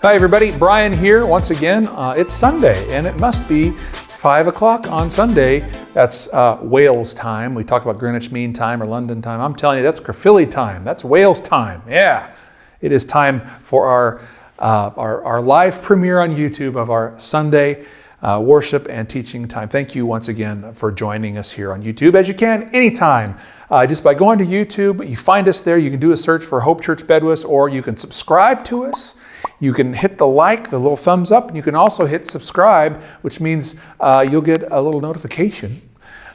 Hi everybody, Brian here once again. It's Sunday and it must be 5 o'clock on Sunday. That's Wales time. We talk about Greenwich Mean Time or London time. I'm telling you, that's Caerphilly time. That's Wales time. Yeah, it is time for our live premiere on YouTube of our Sunday worship and teaching time. Thank you once again for joining us here on YouTube, as you can anytime. Just by going to YouTube, you find us there. You can do a search for Hope Church Bedwas, or you can subscribe to us. You can hit the like, the little thumbs up, and you can also hit subscribe, which means you'll get a little notification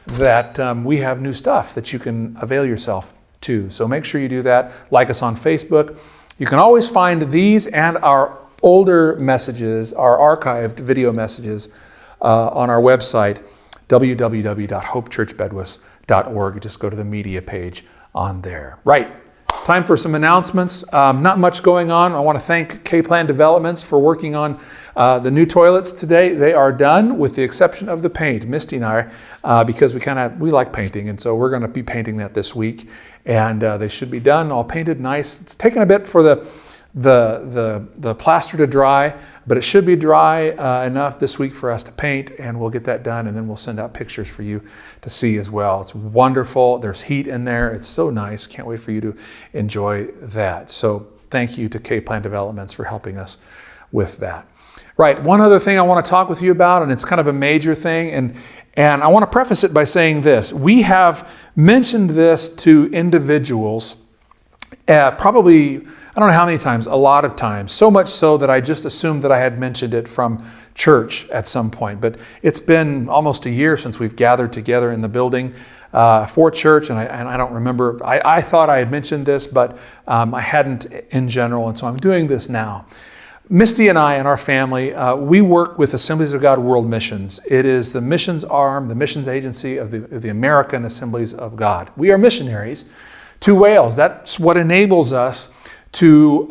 that we have new stuff that you can avail yourself to. So make sure you do that. Like us on Facebook. You can always find these and our older messages, our archived video messages on our website, www.hopechurchbedwas.org. Just go to the media page on there. Right. Time for some announcements. Not much going on. I want to thank K-Plan Developments for working on the new toilets today. They are done with the exception of the paint. Misty and I, because we like painting, and so we're going to be painting that this week. And they should be done, all painted nice. It's taken a bit for the plaster to dry, but it should be dry enough this week for us to paint, and we'll get that done, and then we'll send out pictures for you to see as well. It's wonderful. There's heat in there. It's so nice. Can't wait for you to enjoy that. So thank you to K-Plan Developments for helping us with that. Right, one other thing I want to talk with you about, and it's kind of a major thing, and I want to preface it by saying this. We have mentioned this to individuals probably, I don't know how many times, a lot of times, so much so that I just assumed that I had mentioned it from church at some point. But it's been almost a year since we've gathered together in the building for church, and I don't remember. I thought I had mentioned this, but I hadn't in general, and so I'm doing this now. Misty and I and our family, we work with Assemblies of God World Missions. It is the missions arm, the missions agency of the American Assemblies of God. We are missionaries to Wales. That's what enables us to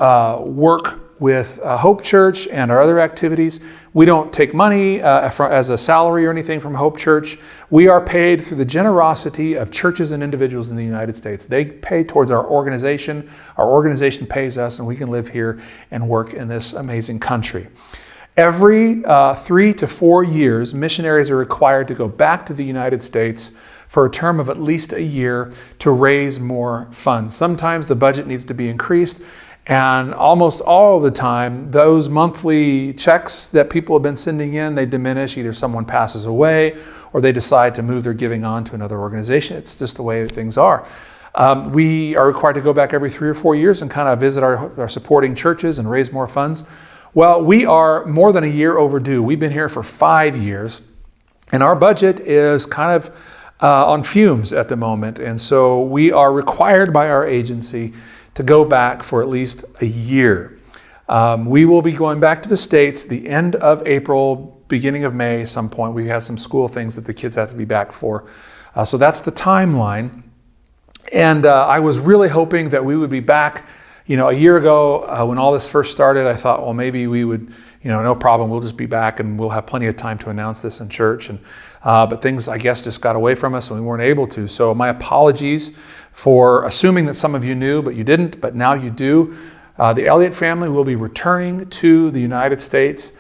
work with Hope Church and our other activities. We don't take money as a salary or anything from Hope Church. We are paid through the generosity of churches and individuals in the United States. They pay towards our organization. Our organization pays us, and we can live here and work in this amazing country. Every 3 to 4 years, missionaries are required to go back to the United States for a term of at least a year to raise more funds. Sometimes the budget needs to be increased, and almost all the time, those monthly checks that people have been sending in, they diminish. Either someone passes away or they decide to move their giving on to another organization. It's just the way that things are. We are required to go back every 3 or 4 years and kind of visit our supporting churches and raise more funds. Well, we are more than a year overdue. We've been here for 5 years, and our budget is kind of on fumes at the moment. And so we are required by our agency to go back for at least a year. We will be going back to the States the end of April, beginning of May, some point. We have some school things that the kids have to be back for. So that's the timeline. And I was really hoping that we would be back. A year ago when all this first started, I thought, well, maybe we would, no problem. We'll just be back and we'll have plenty of time to announce this in church. But things, I guess, just got away from us and we weren't able to. So my apologies for assuming that some of you knew, but you didn't, but now you do. The Elliott family will be returning to the United States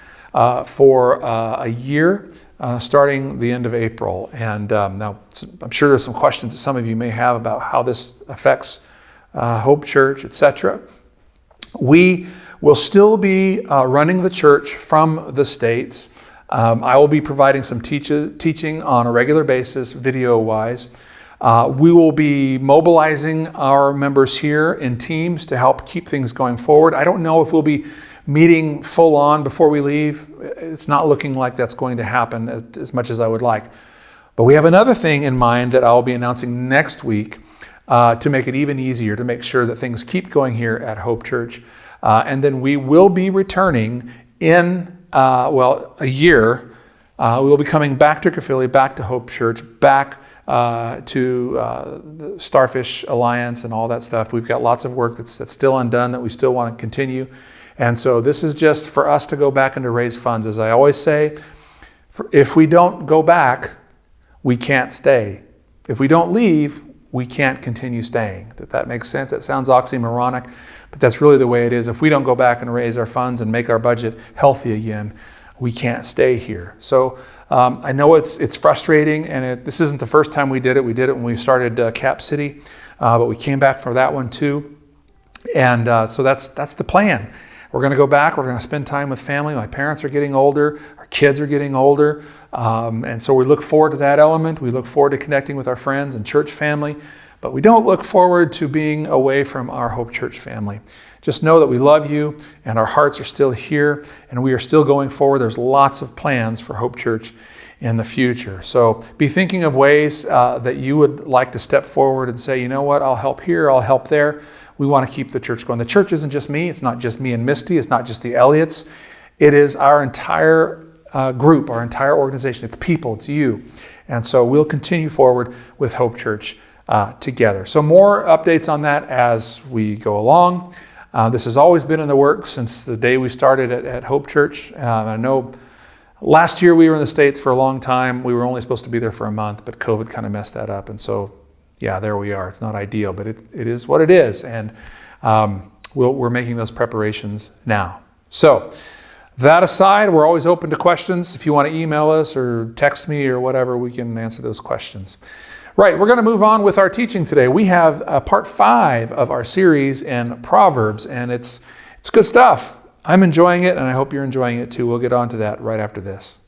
for a year, starting the end of April. And now I'm sure there's some questions that some of you may have about how this affects Hope Church, etc. We will still be running the church from the States. I will be providing some teaching on a regular basis, video-wise. We will be mobilizing our members here in teams to help keep things going forward. I don't know if we'll be meeting full on before we leave. It's not looking like that's going to happen as much as I would like. But we have another thing in mind that I'll be announcing next week to make it even easier, to make sure that things keep going here at Hope Church. And then we will be returning in a year. We will be coming back to Caerphilly, back to Hope Church, back to the Starfish Alliance and all that stuff. We've got lots of work that's still undone that we still want to continue. And so this is just for us to go back and to raise funds. As I always say, if we don't go back, we can't stay. If we don't leave, we can't continue staying. That makes sense? That sounds oxymoronic, but that's really the way it is. If we don't go back and raise our funds and make our budget healthy again, we can't stay here. So I know it's frustrating, and this isn't the first time we did it. We did it when we started Cap City, but we came back for that one too. And so that's the plan. We're going to go back. We're going to spend time with family. My parents are getting older. Our kids are getting older. And so we look forward to that element. We look forward to connecting with our friends and church family. But we don't look forward to being away from our Hope Church family. Just know that we love you and our hearts are still here and we are still going forward. There's lots of plans for Hope Church in the future. So be thinking of ways that you would like to step forward and say, you know what, I'll help here, I'll help there. We want to keep the church going. The church isn't just me. It's not just me and Misty. It's not just the Elliots. It is our entire group, our entire organization. It's people, it's you. And so we'll continue forward with Hope Church together. So more updates on that as we go along. This has always been in the works since the day we started at Hope Church. I know last year we were in the States for a long time. We were only supposed to be there for a month, but COVID kind of messed that up. And so, yeah, there we are. It's not ideal, but it is what it is. And we're making those preparations now. So that aside, we're always open to questions. If you want to email us or text me or whatever, we can answer those questions. Right, we're going to move on with our teaching today. We have part 5 of our series in Proverbs, and it's good stuff. I'm enjoying it, and I hope you're enjoying it too. We'll get on to that right after this.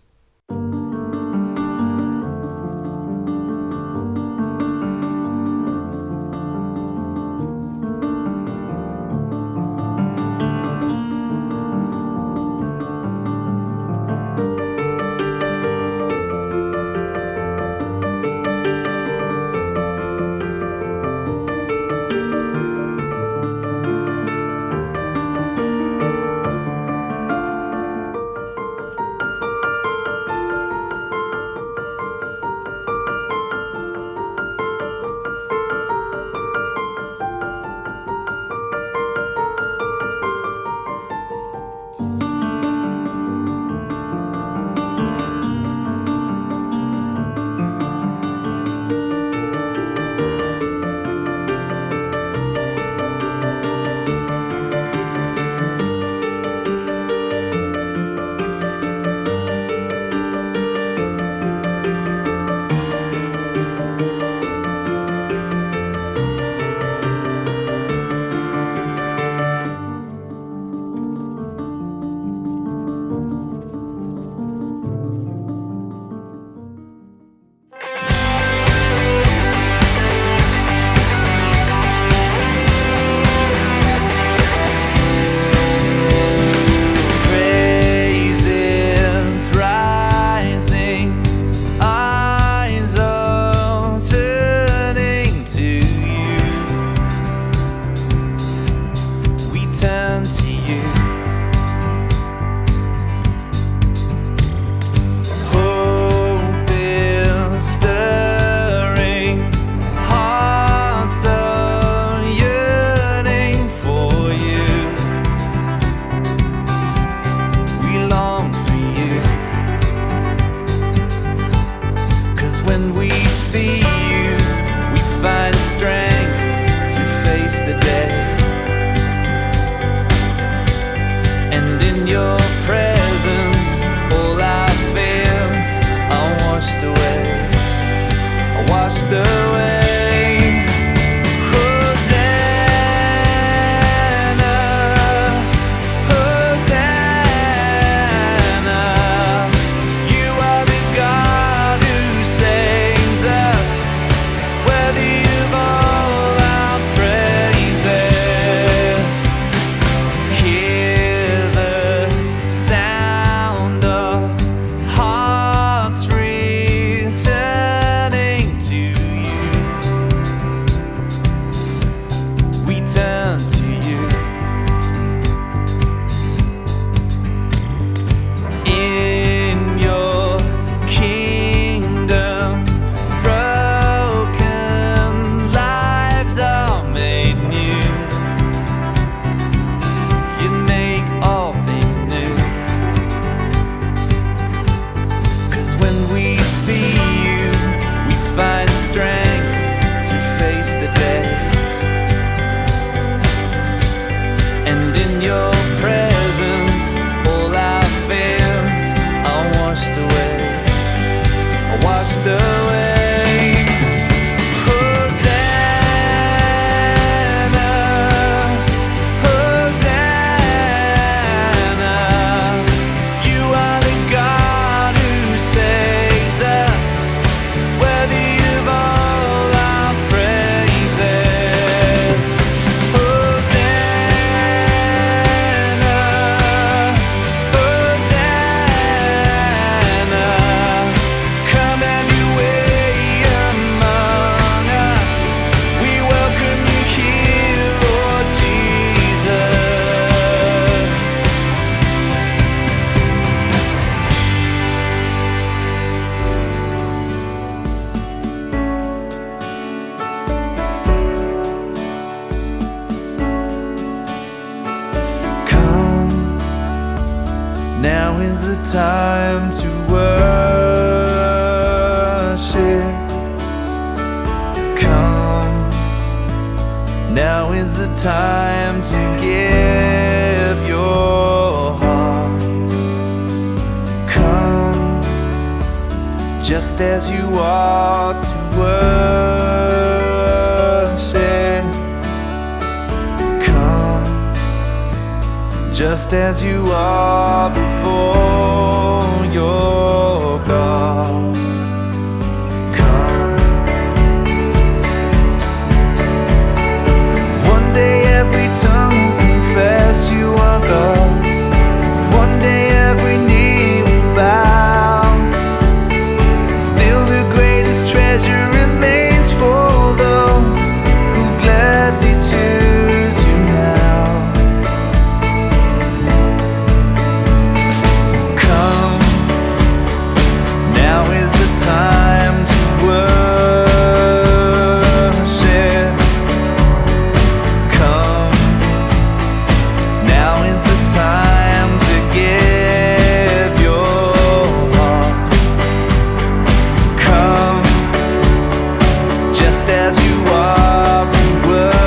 the time to worship. Come, now is the time to give your heart. Come, just as you are to worship. Come, just as you are before your God. Come. One day every tongue will confess you are God. One day every knee will bow. Still the greatest treasure remains for those who gladly choose you now. Come, now is the time to worship. Come, now is the time to give your heart. Come, just as you are to worship.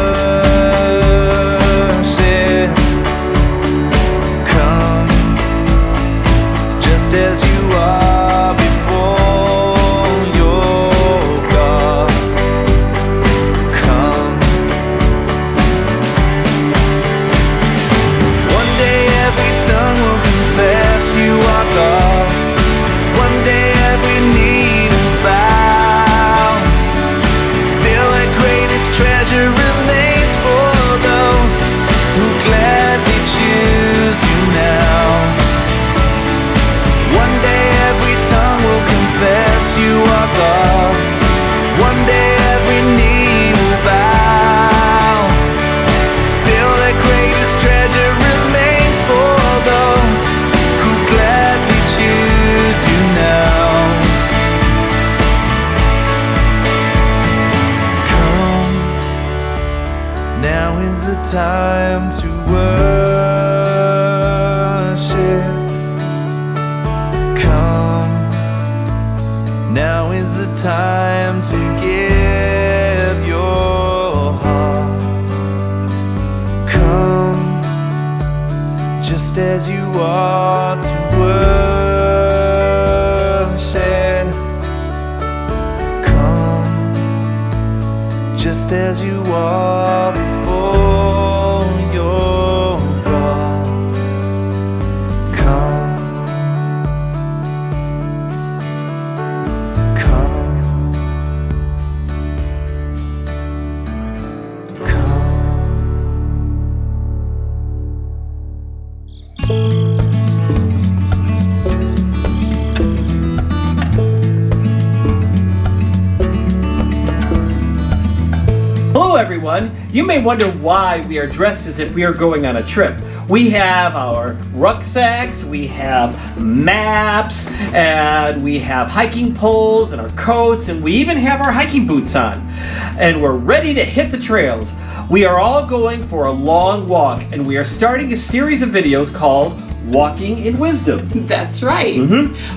Come, just as you are before your God. Come. One day every tongue will confess you are God. One day every knee will bow. Still the greatest treasure remains for those who gladly choose you now. One day every tongue will confess you are God. One day every knee will bow. Still the greatest treasure remains for those who gladly choose you now. Come, now is the time to worship. Come, now is the time to give your heart. Come, just as you are to worship. Come, just as you are before your God. Come, come, come. Hello everyone! You may wonder why we are dressed as if we are going on a trip. We have our rucksacks, we have maps, and we have hiking poles and our coats, and we even have our hiking boots on. And we're ready to hit the trails. We are all going for a long walk, and we are starting a series of videos called Walking in Wisdom. That's right.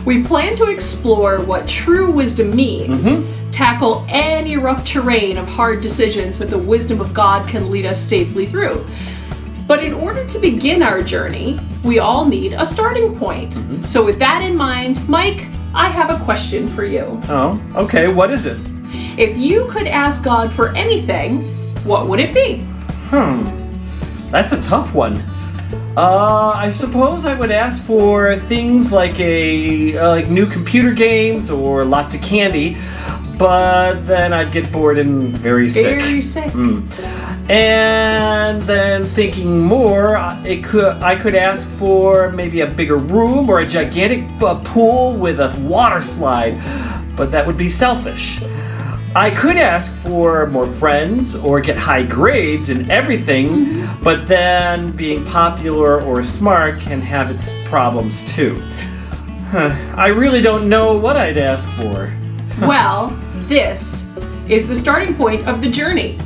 We plan to explore what true wisdom means, tackle any rough terrain of hard decisions that the wisdom of God can lead us safely through. But in order to begin our journey, we all need a starting point. So with that in mind, Mike, I have a question for you. Oh, okay, what is it? If you could ask God for anything, what would it be? That's a tough one. I suppose I would ask for things like like new computer games or lots of candy, but then I'd get bored and very sick. Very sick. And then thinking more, I could ask for maybe a bigger room or a gigantic pool with a water slide, but that would be selfish. I could ask for more friends or get high grades in everything, but then being popular or smart can have its problems too. I really don't know what I'd ask for. Well, this is the starting point of the journey.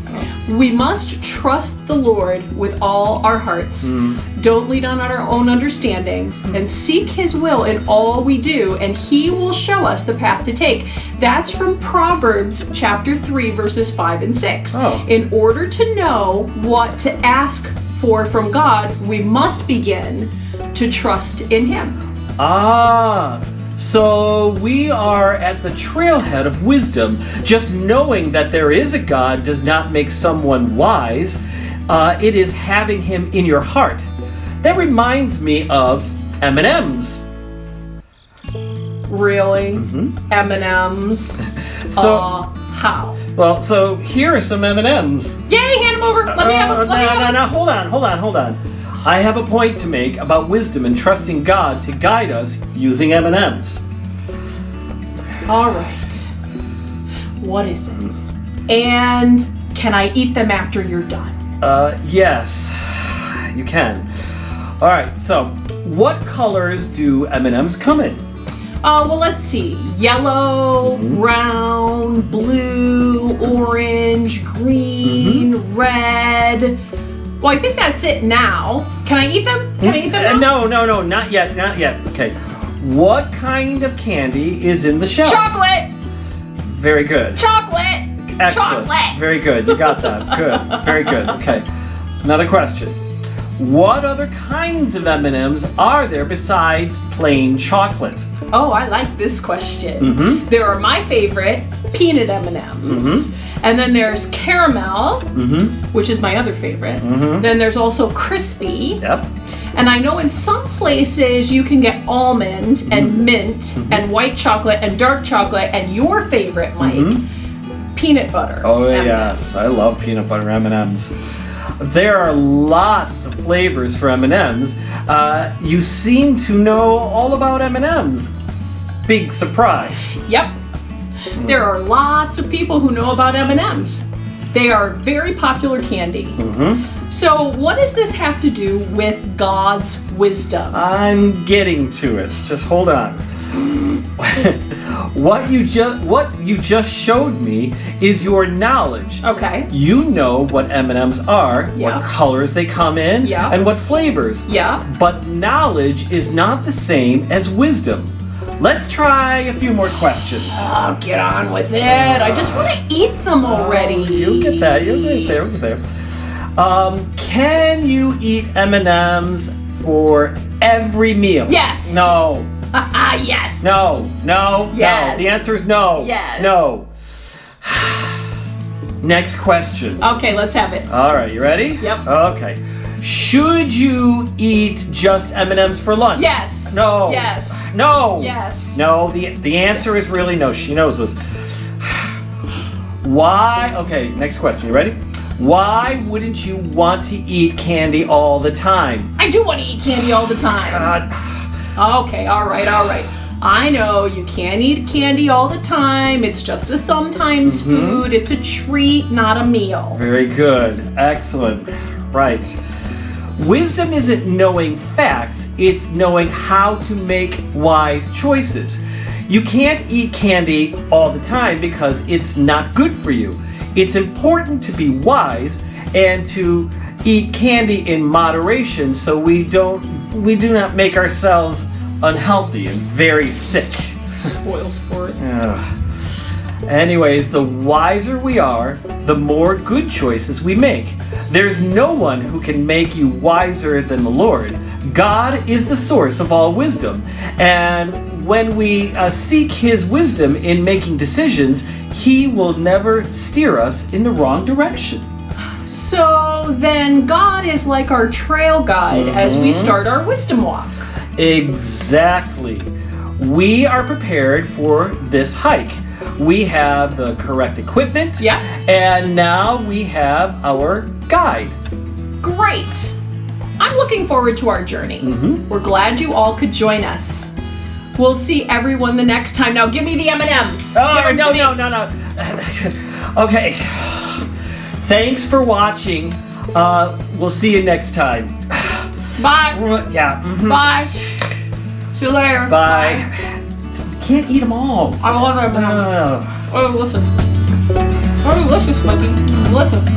We must trust the Lord with all our hearts. Don't lean on our own understandings, and seek His will in all we do, and He will show us the path to take. That's from Proverbs chapter 3, verses 5 and 6. Oh. In order to know what to ask for from God, we must begin to trust in Him. So we are at the trailhead of wisdom. Just knowing that there is a God does not make someone wise. It is having Him in your heart. That reminds me of M&Ms. Really? M&Ms? So, How? well, so here are some M&Ms. Yay, hand them over. Let me have them. No, hold on. I have a point to make about wisdom and trusting God to guide us using M&Ms. All right. What is it? And can I eat them after you're done? Yes, you can. All right, so what colors do M&Ms come in? Well, let's see. Yellow, brown, blue, orange, green, red. Well, I think that's it now. Can I eat them? Can I eat them now? No, not yet. Okay. What kind of candy is in the shell? Chocolate! Very good. Chocolate! Excellent. Chocolate! Very good. You got that. Good. Very good. Okay. Another question. What other kinds of M&Ms are there besides plain chocolate? Oh, I like this question. There are my favorite, peanut M&Ms. And then there's caramel, which is my other favorite. Then there's also crispy. Yep. And I know in some places you can get almond and mint and white chocolate and dark chocolate, and your favorite, Mike, peanut butter. Oh M&Ms. yes, I love peanut butter M&Ms. There are lots of flavors for M&Ms. You seem to know all about M&Ms. Big surprise. Yep. There are lots of people who know about M&Ms. They are very popular candy. So what does this have to do with God's wisdom? I'm getting to it. Just hold on. What you just showed me is your knowledge. Okay. You know what M&Ms are, Yeah. what colors they come in, Yeah. and what flavors. Yeah. But knowledge is not the same as wisdom. Let's try a few more questions. Oh, get on with it. I just want to eat them already. You'll get that. You'll get there. We'll get there. Can you eat M&Ms for every meal? Yes. No. Yes. No. Yes. The answer is no. Yes. No. Next question. Okay, let's have it. All right, you ready? Yep. Okay. Should you eat just M&Ms for lunch? Yes. No. Yes. No. Yes. No. The answer is really no. She knows this. Why? Okay. Next question. You ready? Why wouldn't you want to eat candy all the time? I do want to eat candy all the time. God. Okay, all right. I know you can't eat candy all the time. It's just a sometimes food. It's a treat, not a meal. Very good. Excellent. Right. Wisdom isn't knowing facts, it's knowing how to make wise choices. You can't eat candy all the time because it's not good for you. It's important to be wise and to eat candy in moderation so we do not make ourselves unhealthy and very sick. Spoil sport. Anyways, the wiser we are, the more good choices we make. There's no one who can make you wiser than the Lord. God is the source of all wisdom. And when we seek His wisdom in making decisions, He will never steer us in the wrong direction. So then God is like our trail guide as we start our wisdom walk. Exactly. We are prepared for this hike. We have the correct equipment. Yeah. And now we have our guide. Great. I'm looking forward to our journey. We're glad you all could join us. We'll see everyone the next time. Now give me the M&Ms. Oh, no. Okay. Thanks for watching. We'll see you next time. Bye. Yeah. Bye. See you later. Bye. Can't eat them all. I love M&Ms. Oh, listen. Oh, delicious, Mikey. Delicious.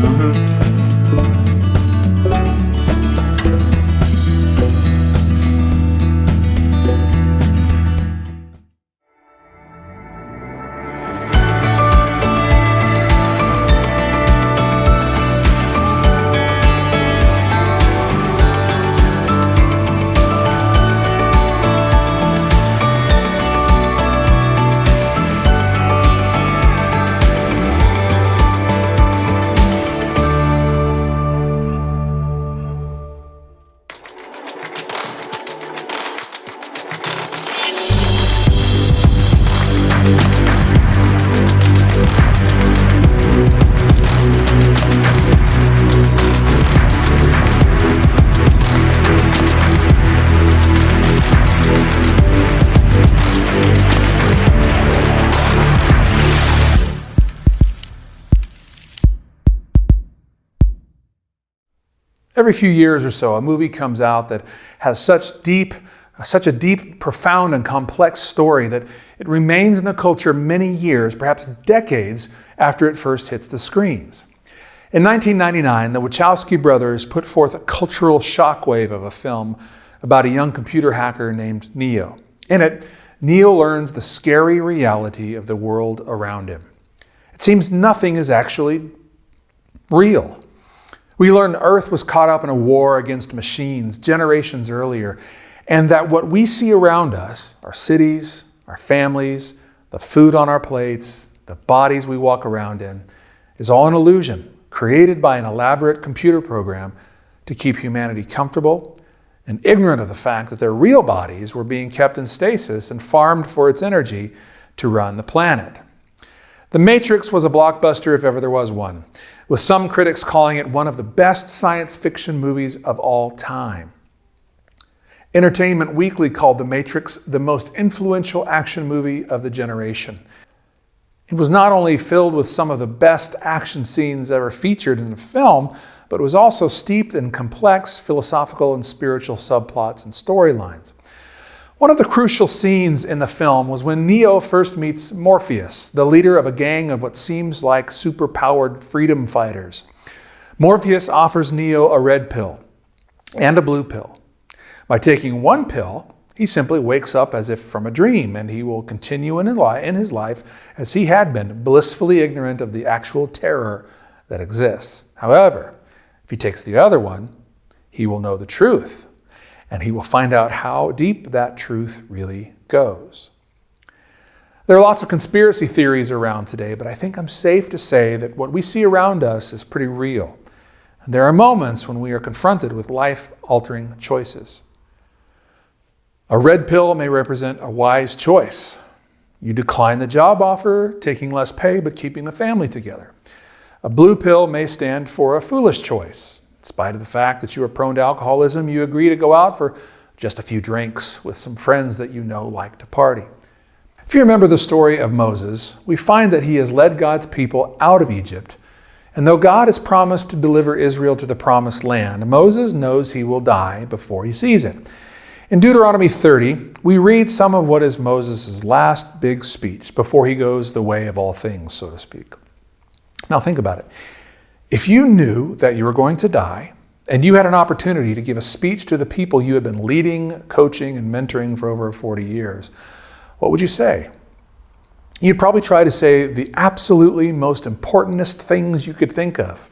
Every few years or so, a movie comes out that has such a deep, profound, and complex story that it remains in the culture many years, perhaps decades, after it first hits the screens. In 1999, the Wachowski brothers put forth a cultural shockwave of a film about a young computer hacker named Neo. In it, Neo learns the scary reality of the world around him. It seems nothing is actually real. We learn Earth was caught up in a war against machines generations earlier, and that what we see around us, our cities, our families, the food on our plates, the bodies we walk around in, is all an illusion created by an elaborate computer program to keep humanity comfortable and ignorant of the fact that their real bodies were being kept in stasis and farmed for its energy to run the planet. The Matrix was a blockbuster if ever there was one, with some critics calling it one of the best science fiction movies of all time. Entertainment Weekly called The Matrix the most influential action movie of the generation. It was not only filled with some of the best action scenes ever featured in a film, but it was also steeped in complex philosophical and spiritual subplots and storylines. One of the crucial scenes in the film was when Neo first meets Morpheus, the leader of a gang of what seems like super-powered freedom fighters. Morpheus offers Neo a red pill and a blue pill. By taking one pill, he simply wakes up as if from a dream, and he will continue in his life as he had been, blissfully ignorant of the actual terror that exists. However, if he takes the other one, he will know the truth, and he will find out how deep that truth really goes. There are lots of conspiracy theories around today, but I think I'm safe to say that what we see around us is pretty real. And there are moments when we are confronted with life-altering choices. A red pill may represent a wise choice. You decline the job offer, taking less pay but keeping the family together. A blue pill may stand for a foolish choice. In spite of the fact that you are prone to alcoholism, you agree to go out for just a few drinks with some friends that you know like to party. If you remember the story of Moses, we find that he has led God's people out of Egypt. And though God has promised to deliver Israel to the promised land, Moses knows he will die before he sees it. In Deuteronomy 30, we read some of what is Moses' last big speech before he goes the way of all things, so to speak. Now think about it. If you knew that you were going to die, and you had an opportunity to give a speech to the people you had been leading, coaching, and mentoring for over 40 years, what would you say? You'd probably try to say the absolutely most importantest things you could think of.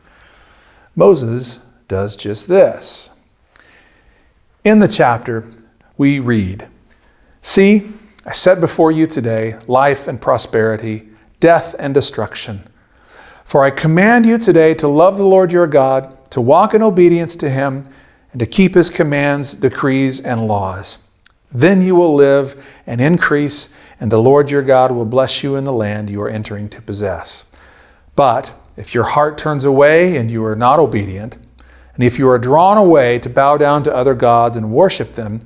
Moses does just this. In the chapter, we read, "See, I set before you today life and prosperity, death and destruction. For I command you today to love the Lord your God, to walk in obedience to him, and to keep his commands, decrees, and laws. Then you will live and increase, and the Lord your God will bless you in the land you are entering to possess. But if your heart turns away and you are not obedient, and if you are drawn away to bow down to other gods and worship them,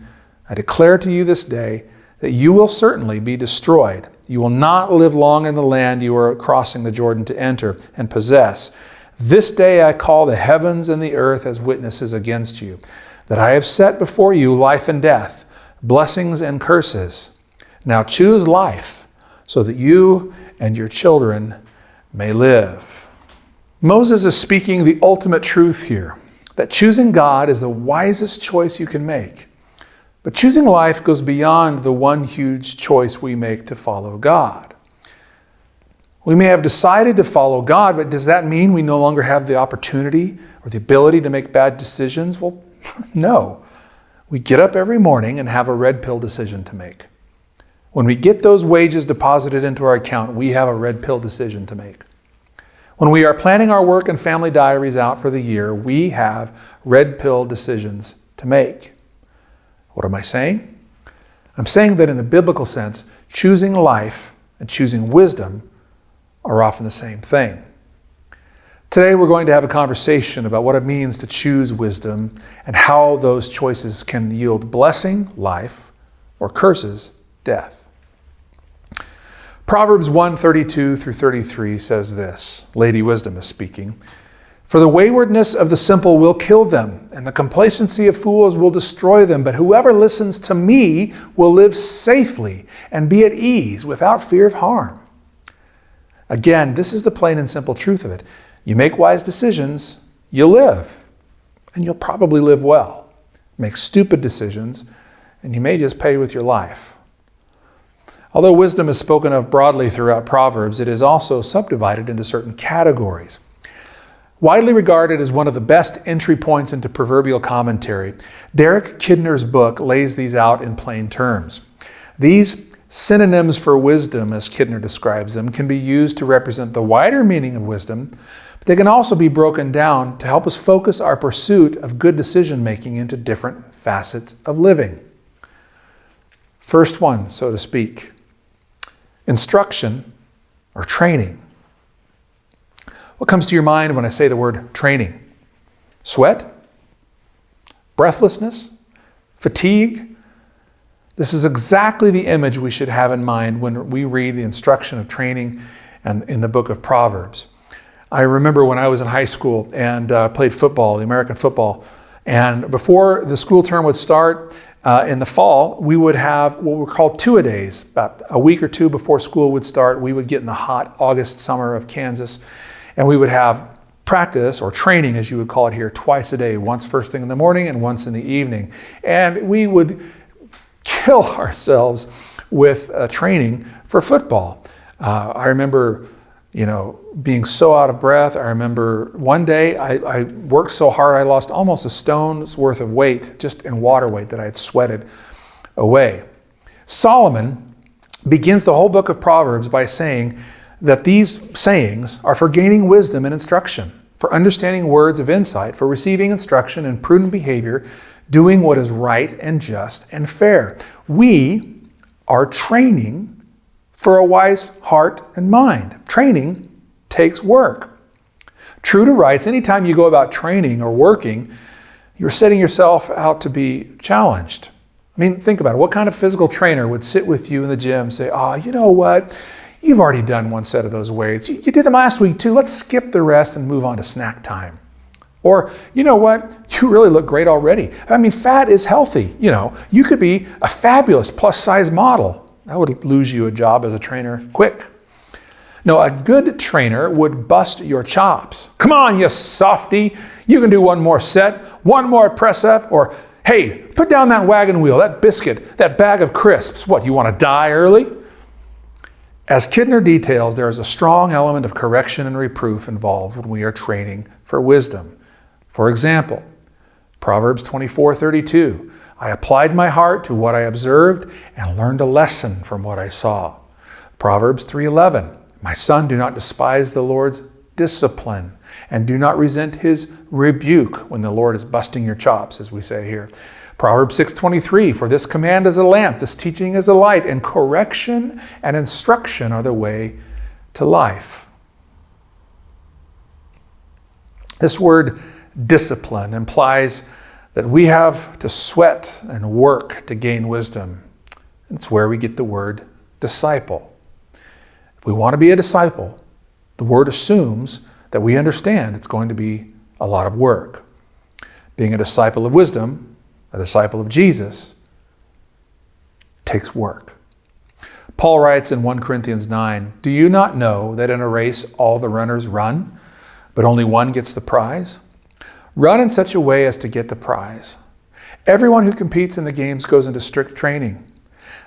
I declare to you this day that you will certainly be destroyed. You will not live long in the land you are crossing the Jordan to enter and possess. This day I call the heavens and the earth as witnesses against you, that I have set before you life and death, blessings and curses. Now choose life, so that you and your children may live." Moses is speaking the ultimate truth here, that choosing God is the wisest choice you can make. But choosing life goes beyond the one huge choice we make to follow God. We may have decided to follow God, but does that mean we no longer have the opportunity or the ability to make bad decisions? Well, no. We get up every morning and have a red pill decision to make. When we get those wages deposited into our account, we have a red pill decision to make. When we are planning our work and family diaries out for the year, we have red pill decisions to make. What am I saying? I'm saying that in the biblical sense, choosing life and choosing wisdom are often the same thing. Today we're going to have a conversation about what it means to choose wisdom and how those choices can yield blessing, life, or curses, death. Proverbs 1:32 through 33 says this. Lady Wisdom is speaking. For the waywardness of the simple will kill them, and the complacency of fools will destroy them. But whoever listens to me will live safely and be at ease without fear of harm. Again, this is the plain and simple truth of it. You make wise decisions, you'll live, and you'll probably live well. Make stupid decisions, and you may just pay with your life. Although wisdom is spoken of broadly throughout Proverbs, it is also subdivided into certain categories. Widely regarded as one of the best entry points into proverbial commentary, Derek Kidner's book lays these out in plain terms. These synonyms for wisdom, as Kidner describes them, can be used to represent the wider meaning of wisdom, but they can also be broken down to help us focus our pursuit of good decision-making into different facets of living. First one, so to speak, instruction or training. What comes to your mind when I say the word training? Sweat? Breathlessness? Fatigue? This is exactly the image we should have in mind when we read the instruction of training and in the book of Proverbs. I remember when I was in high school and played football, the American football, and before the school term would start, in the fall, we would have what were called two-a-days. About a week or two before school would start, we would get in the hot August summer of Kansas, and we would have practice, or training as you would call it here, twice a day, once first thing in the morning and once in the evening. And we would kill ourselves with training for football. I remember being so out of breath. I remember one day I worked so hard I lost almost a stone's worth of weight just in water weight that I had sweated away. Solomon begins the whole book of Proverbs by saying that these sayings are for gaining wisdom and instruction, for understanding words of insight, for receiving instruction in prudent behavior, doing what is right and just and fair. We are training for a wise heart and mind. Training takes work. True to rights, anytime you go about training or working, you're setting yourself out to be challenged. I mean, think about it. What kind of physical trainer would sit with you in the gym and say, you know what? You've already done one set of those weights. You did them last week too. Let's skip the rest and move on to snack time. Or, you know what? You really look great already. I mean, fat is healthy. You could be a fabulous plus size model. That would lose you a job as a trainer quick. No, a good trainer would bust your chops. Come on, you softy. You can do one more set, one more press up, or hey, put down that wagon wheel, that biscuit, that bag of crisps. What, you want to die early? As Kidner details, there is a strong element of correction and reproof involved when we are training for wisdom. For example, Proverbs 24:32. I applied my heart to what I observed and learned a lesson from what I saw. Proverbs 3:11. My son, do not despise the Lord's discipline and do not resent his rebuke when the Lord is busting your chops, as we say here. Proverbs 6:23. For this command is a lamp, this teaching is a light, and correction and instruction are the way to life. This word discipline implies that we have to sweat and work to gain wisdom. It's where we get the word disciple. If we want to be a disciple, the word assumes that we understand it's going to be a lot of work. Being a disciple of wisdom, a disciple of Jesus, takes work. Paul writes in 1 Corinthians 9, do you not know that in a race all the runners run, but only one gets the prize? Run in such a way as to get the prize. Everyone who competes in the games goes into strict training.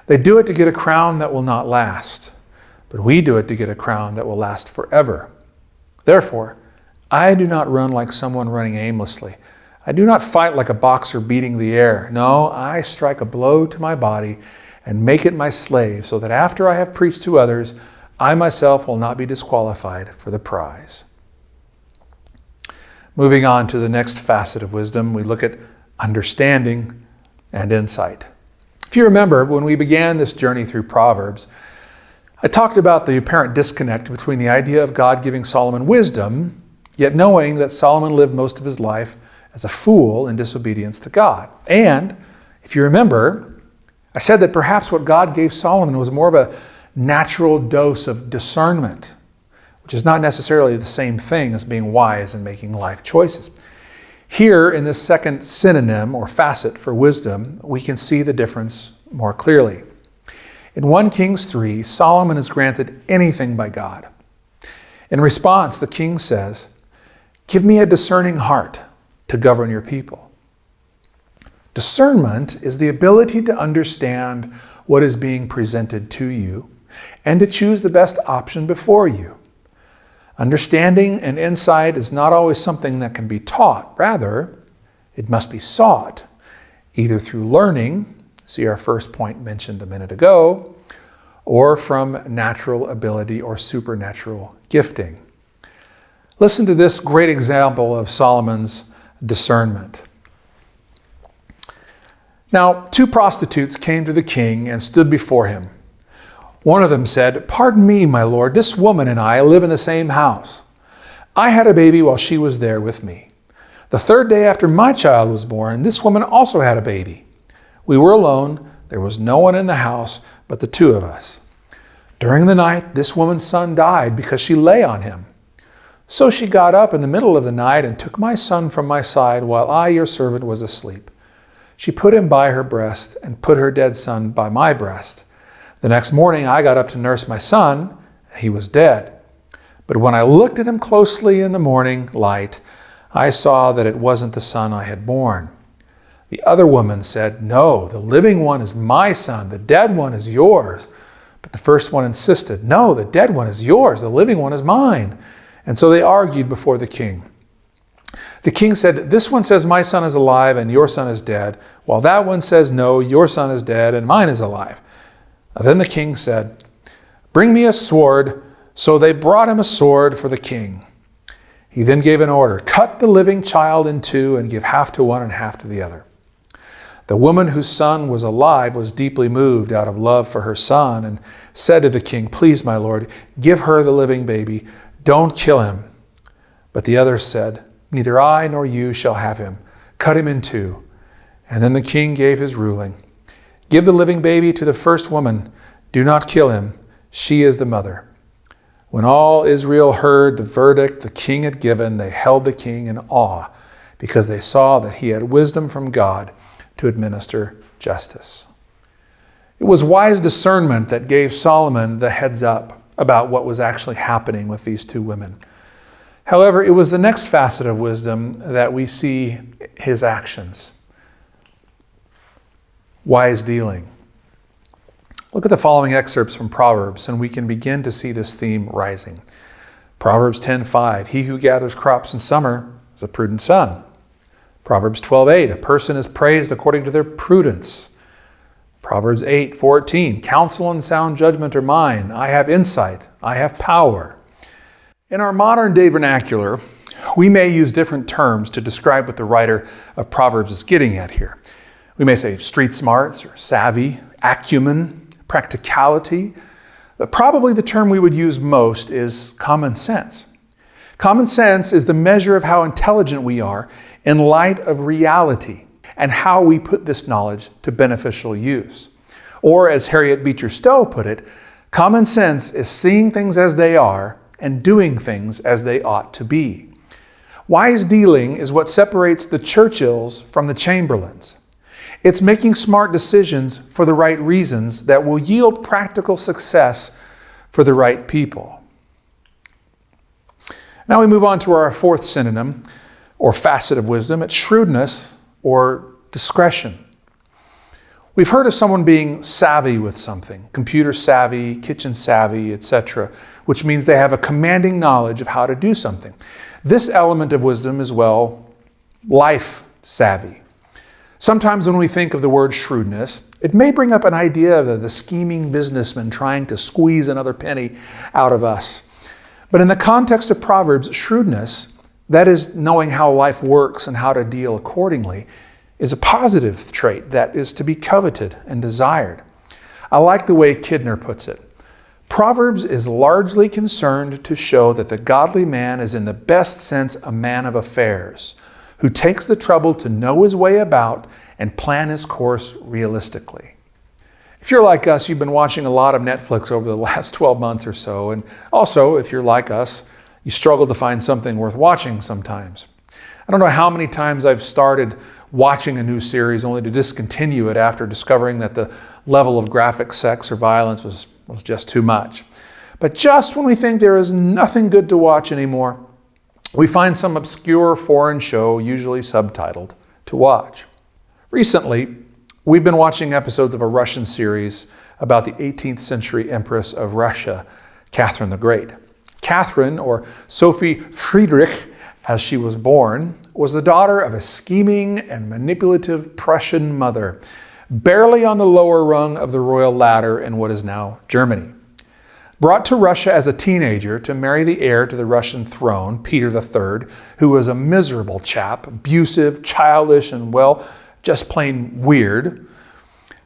They do it to get a crown that will not last, but we do it to get a crown that will last forever. Therefore, I do not run like someone running aimlessly. I do not fight like a boxer beating the air. No, I strike a blow to my body and make it my slave, so that after I have preached to others, I myself will not be disqualified for the prize. Moving on to the next facet of wisdom, we look at understanding and insight. If you remember, when we began this journey through Proverbs, I talked about the apparent disconnect between the idea of God giving Solomon wisdom, yet knowing that Solomon lived most of his life as a fool in disobedience to God. And, if you remember, I said that perhaps what God gave Solomon was more of a natural dose of discernment, which is not necessarily the same thing as being wise and making life choices. Here, in this second synonym or facet for wisdom, we can see the difference more clearly. In 1 Kings 3, Solomon is granted anything by God. In response, the king says, "Give me a discerning heart to govern your people." Discernment is the ability to understand what is being presented to you and to choose the best option before you. Understanding and insight is not always something that can be taught. Rather, it must be sought, either through learning, see our first point mentioned a minute ago, or from natural ability or supernatural gifting. Listen to this great example of Solomon's discernment. Now, 2 prostitutes came to the king and stood before him. One of them said, "Pardon me, my lord, this woman and I live in the same house. I had a baby while she was there with me. The 3rd day after my child was born, this woman also had a baby. We were alone. There was no one in the house but the 2 of us. During the night, this woman's son died because she lay on him. So she got up in the middle of the night and took my son from my side while I, your servant, was asleep. She put him by her breast and put her dead son by my breast. The next morning I got up to nurse my son, and he was dead. But when I looked at him closely in the morning light, I saw that it wasn't the son I had born." The other woman said, "No, the living one is my son, the dead one is yours." But the first one insisted, "No, the dead one is yours, the living one is mine." And so they argued before the king. The king said, "This one says my son is alive and your son is dead, while that one says, no, your son is dead and mine is alive." Then the king said, "Bring me a sword." So they brought him a sword for the king. He then gave an order, "Cut the living child in 2 and give half to one and half to the other." The woman whose son was alive was deeply moved out of love for her son and said to the king, "Please, my lord, give her the living baby. Don't kill him." But the others said, "Neither I nor you shall have him. Cut him in 2. And then the king gave his ruling. "Give the living baby to the first woman. Do not kill him. She is the mother." When all Israel heard the verdict the king had given, they held the king in awe because they saw that he had wisdom from God to administer justice. It was wise discernment that gave Solomon the heads up about what was actually happening with these 2 women. However, it was the next facet of wisdom that we see his actions. Wise dealing. Look at the following excerpts from Proverbs, and we can begin to see this theme rising. Proverbs 10:5, "He who gathers crops in summer is a prudent son." Proverbs 12:8, "A person is praised according to their prudence." Proverbs 8:14, "Counsel and sound judgment are mine. I have insight. I have power." In our modern day vernacular, we may use different terms to describe what the writer of Proverbs is getting at here. We may say street smarts or savvy, acumen, practicality. But probably the term we would use most is common sense. Common sense is the measure of how intelligent we are in light of reality and how we put this knowledge to beneficial use. Or as Harriet Beecher Stowe put it, common sense is seeing things as they are and doing things as they ought to be. Wise dealing is what separates the Churchills from the Chamberlains. It's making smart decisions for the right reasons that will yield practical success for the right people. Now we move on to our fourth synonym or facet of wisdom. It's shrewdness or discretion. We've heard of someone being savvy with something, computer savvy, kitchen savvy, etc., which means they have a commanding knowledge of how to do something. This element of wisdom is, well, life savvy. Sometimes when we think of the word shrewdness, it may bring up an idea of the scheming businessman trying to squeeze another penny out of us. But in the context of Proverbs, shrewdness, that is knowing how life works and how to deal accordingly, is a positive trait that is to be coveted and desired. I like the way Kidner puts it. Proverbs is largely concerned to show that the godly man is in the best sense a man of affairs, who takes the trouble to know his way about and plan his course realistically. If you're like us, you've been watching a lot of Netflix over the last 12 months or so, and also, if you're like us, you struggle to find something worth watching sometimes. I don't know how many times I've started watching a new series only to discontinue it after discovering that the level of graphic sex or violence was just too much. But just when we think there is nothing good to watch anymore, we find some obscure foreign show, usually subtitled, to watch. Recently, we've been watching episodes of a Russian series about the 18th century Empress of Russia, Catherine the Great. Catherine, or Sophie Friedrich, as she was born, was the daughter of a scheming and manipulative Prussian mother, barely on the lower rung of the royal ladder in what is now Germany. Brought to Russia as a teenager to marry the heir to the Russian throne, Peter III, who was a miserable chap, abusive, childish, and, well, just plain weird.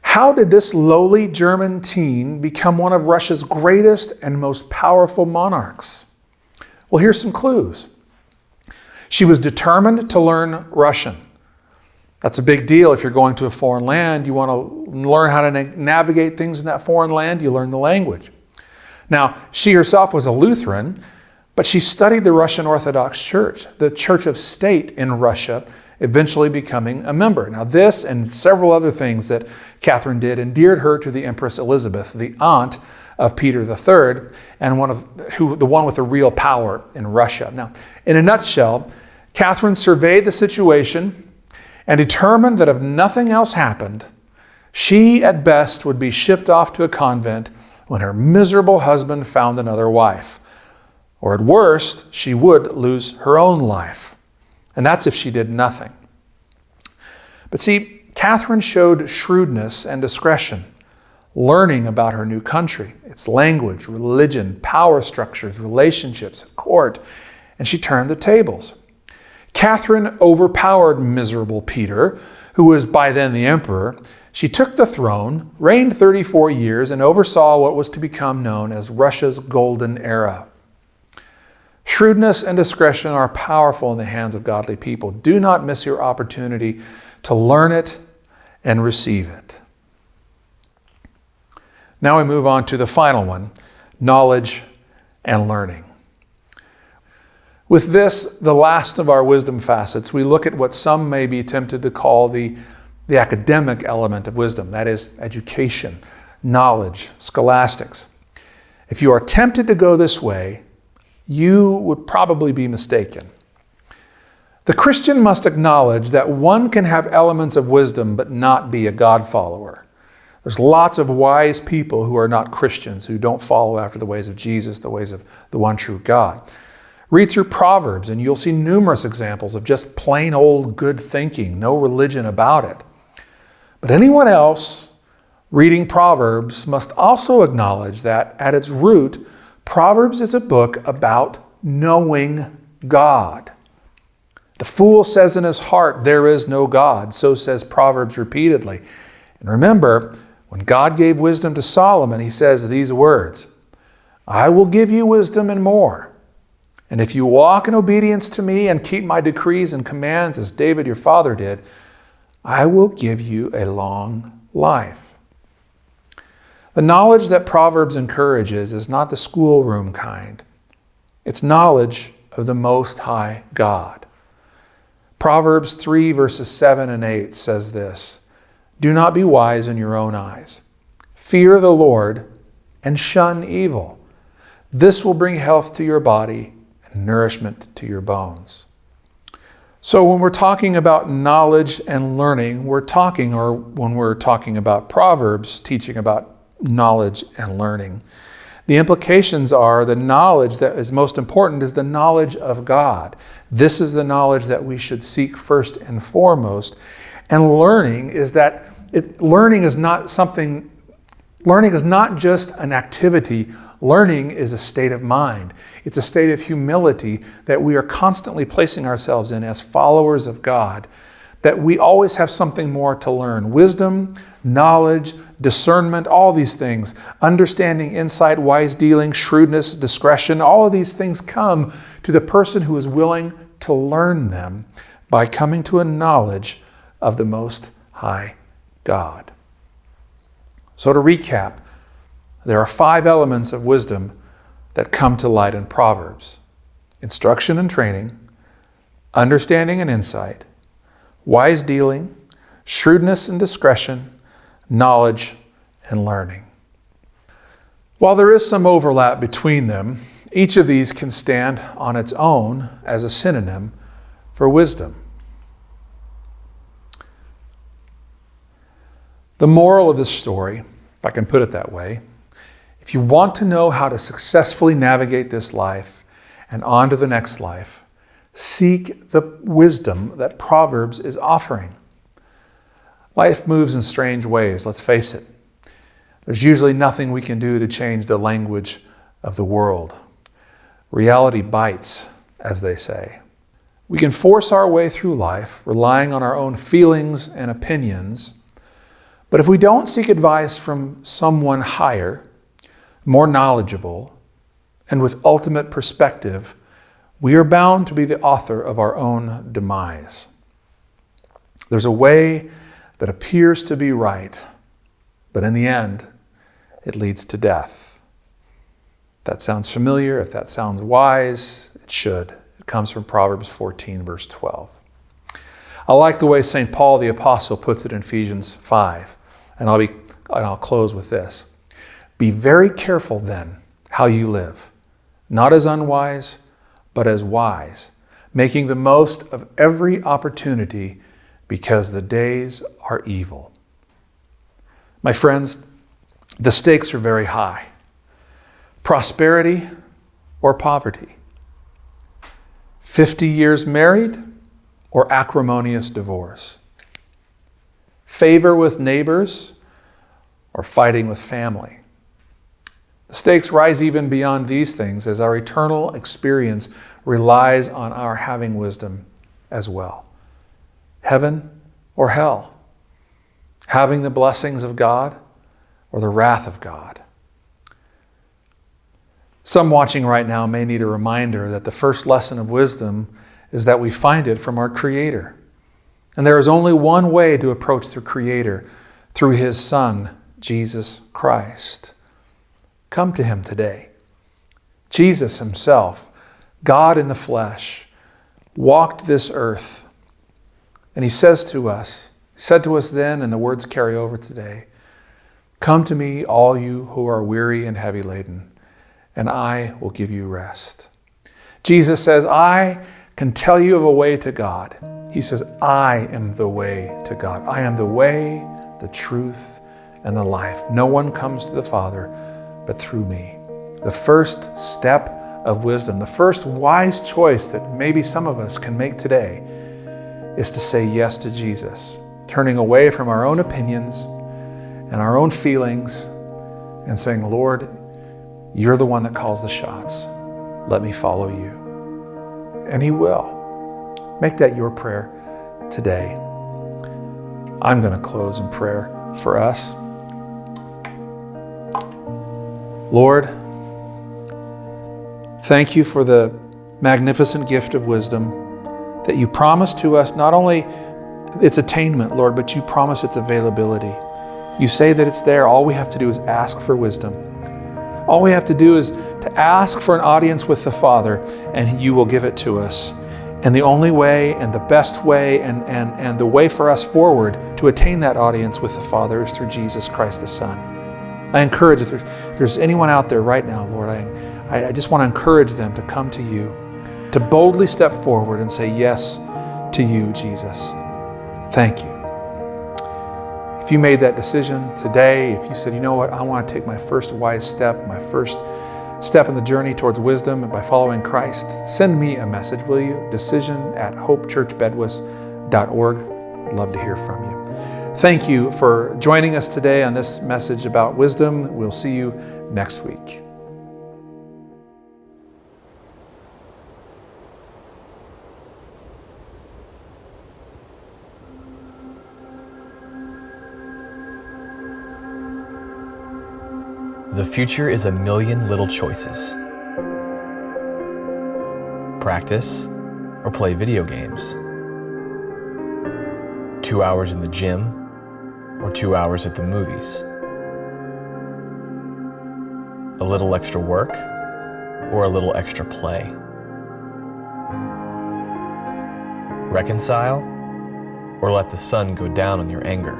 How did this lowly German teen become one of Russia's greatest and most powerful monarchs? Well, here's some clues. She was determined to learn Russian. That's a big deal. If you're going to a foreign land, you want to learn how to navigate things in that foreign land, you learn the language. Now, she herself was a Lutheran, but she studied the Russian Orthodox Church, the church of state in Russia, eventually becoming a member. Now, this and several other things that Catherine did endeared her to the Empress Elizabeth, the aunt of Peter III, and the one with the real power in Russia. Now, in a nutshell, Catherine surveyed the situation and determined that if nothing else happened, she at best would be shipped off to a convent when her miserable husband found another wife. Or at worst, she would lose her own life. And that's if she did nothing. But see, Catherine showed shrewdness and discretion, learning about her new country, its language, religion, power structures, relationships, court, and she turned the tables. Catherine overpowered miserable Peter, who was by then the emperor. She took the throne, reigned 34 years, and oversaw what was to become known as Russia's Golden Era. Shrewdness and discretion are powerful in the hands of godly people. Do not miss your opportunity to learn it and receive it. Now we move on to the final one, knowledge and learning. With this, the last of our wisdom facets, we look at what some may be tempted to call the academic element of wisdom, that is education, knowledge, scholastics. If you are tempted to go this way, you would probably be mistaken. The Christian must acknowledge that one can have elements of wisdom but not be a God follower. There's lots of wise people who are not Christians, who don't follow after the ways of Jesus, the ways of the one true God. Read through Proverbs and you'll see numerous examples of just plain old good thinking, no religion about it. But anyone else reading Proverbs must also acknowledge that at its root, Proverbs is a book about knowing God. The fool says in his heart, there is no God. So says Proverbs repeatedly. And remember, when God gave wisdom to Solomon, he says these words, I will give you wisdom and more. And if you walk in obedience to me and keep my decrees and commands as David your father did, I will give you a long life. The knowledge that Proverbs encourages is not the schoolroom kind. It's knowledge of the Most High God. Proverbs 3 verses 7 and 8 says this, do not be wise in your own eyes. Fear the Lord and shun evil. This will bring health to your body and nourishment to your bones. So when we're talking about knowledge and learning, or when we're talking about Proverbs, teaching about knowledge and learning, the implications are the knowledge that is most important is the knowledge of God. This is the knowledge that we should seek first and foremost. And learning is not just an activity. Learning is a state of mind. It's a state of humility that we are constantly placing ourselves in as followers of God, that we always have something more to learn. Wisdom, knowledge, discernment, all these things, understanding, insight, wise dealing, shrewdness, discretion, all of these things come to the person who is willing to learn them by coming to a knowledge of the Most High God. So to recap, there are 5 elements of wisdom that come to light in Proverbs: instruction and training, understanding and insight, wise dealing, shrewdness and discretion, knowledge and learning. While there is some overlap between them, each of these can stand on its own as a synonym for wisdom. The moral of this story, if I can put it that way, if you want to know how to successfully navigate this life and on to the next life, seek the wisdom that Proverbs is offering. Life moves in strange ways, let's face it. There's usually nothing we can do to change the language of the world. Reality bites, as they say. We can force our way through life, relying on our own feelings and opinions. But if we don't seek advice from someone higher, more knowledgeable, and with ultimate perspective, we are bound to be the author of our own demise. There's a way that appears to be right, but in the end, it leads to death. If that sounds familiar, if that sounds wise, it should. It comes from Proverbs 14, verse 12. I like the way St. Paul the Apostle puts it in Ephesians 5, and I'll close with this. Be very careful then how you live, not as unwise, but as wise, making the most of every opportunity because the days are evil. My friends, the stakes are very high. Prosperity or poverty? 50 years married or acrimonious divorce? Favor with neighbors or fighting with family? The stakes rise even beyond these things as our eternal experience relies on our having wisdom as well. Heaven or hell? Having the blessings of God or the wrath of God? Some watching right now may need a reminder that the first lesson of wisdom is that we find it from our Creator. And there is only one way to approach the Creator, through His Son, Jesus Christ. Come to Him today. Jesus Himself, God in the flesh, walked this earth. And He said to us then, and the words carry over today, "Come to me, all you who are weary and heavy laden, and I will give you rest." Jesus says, I can tell you of a way to God. He says, I am the way to God. I am the way, the truth, and the life. No one comes to the Father but through me. The first step of wisdom, the first wise choice that maybe some of us can make today is to say yes to Jesus, turning away from our own opinions and our own feelings and saying, Lord, you're the one that calls the shots. Let me follow you. And He will. Make that your prayer today. I'm going to close in prayer for us. Lord, thank you for the magnificent gift of wisdom that you promise to us, not only its attainment, Lord, but you promise its availability. You say that it's there. All we have to do is ask for wisdom. All we have to do is to ask for an audience with the Father, and you will give it to us. And the only way and the best way and the way for us forward to attain that audience with the Father is through Jesus Christ the Son. I encourage, if there's anyone out there right now, Lord, I just want to encourage them to come to you to boldly step forward and say yes to you, Jesus. Thank you. If you made that decision today, if you said, you know what, I want to take my first wise step, my first step in the journey towards wisdom by following Christ, send me a message, will you? decision@hopechurchbedwas.org. I'd love to hear from you. Thank you for joining us today on this message about wisdom. We'll see you next week. The future is a million little choices. Practice or play video games. 2 hours in the gym or 2 hours at the movies. A little extra work or a little extra play. Reconcile or let the sun go down on your anger.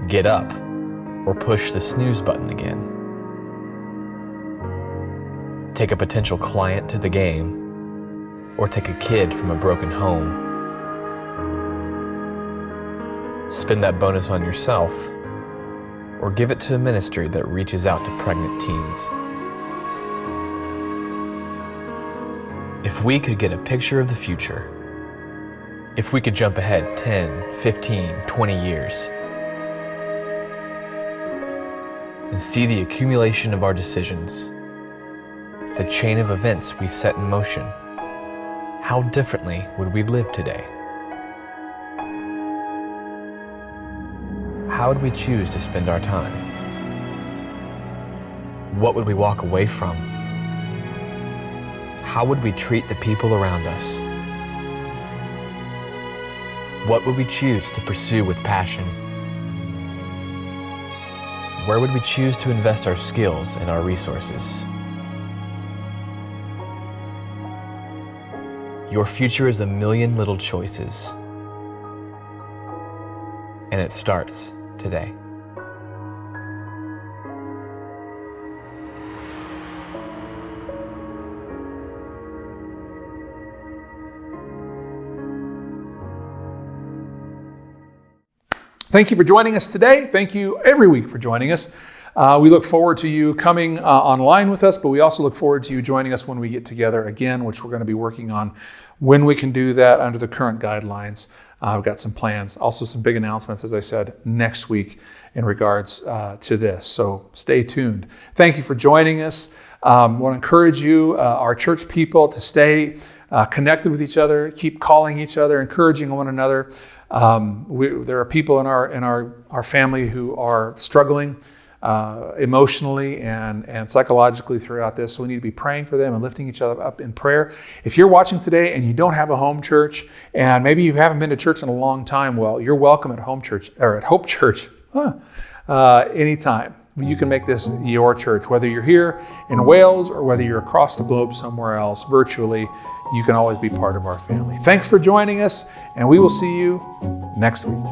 Get up or push the snooze button again. Take a potential client to the game, or take a kid from a broken home. Spend that bonus on yourself, or give it to a ministry that reaches out to pregnant teens. If we could get a picture of the future, if we could jump ahead 10, 15, 20 years, and see the accumulation of our decisions, the chain of events we set in motion, how differently would we live today? How would we choose to spend our time? What would we walk away from? How would we treat the people around us? What would we choose to pursue with passion? Where would we choose to invest our skills and our resources? Your future is a million little choices, and it starts today. Thank you for joining us today. Thank you every week for joining us. We look forward to you coming online with us, but we also look forward to you joining us when we get together again, which we're going to be working on when we can do that under the current guidelines. I've got some plans, also some big announcements, as I said, next week in regards to this. So stay tuned. Thank you for joining us. I want to encourage you, our church people, to stay connected with each other, keep calling each other, encouraging one another. There are people in our family who are struggling emotionally and psychologically throughout this. So we need to be praying for them and lifting each other up in prayer. If you're watching today and you don't have a home church, and maybe you haven't been to church in a long time, well, you're welcome at home church or at Hope Church anytime. You can make this your church, whether you're here in Wales or whether you're across the globe somewhere else virtually. You can always be part of our family. Thanks for joining us, and we will see you next week.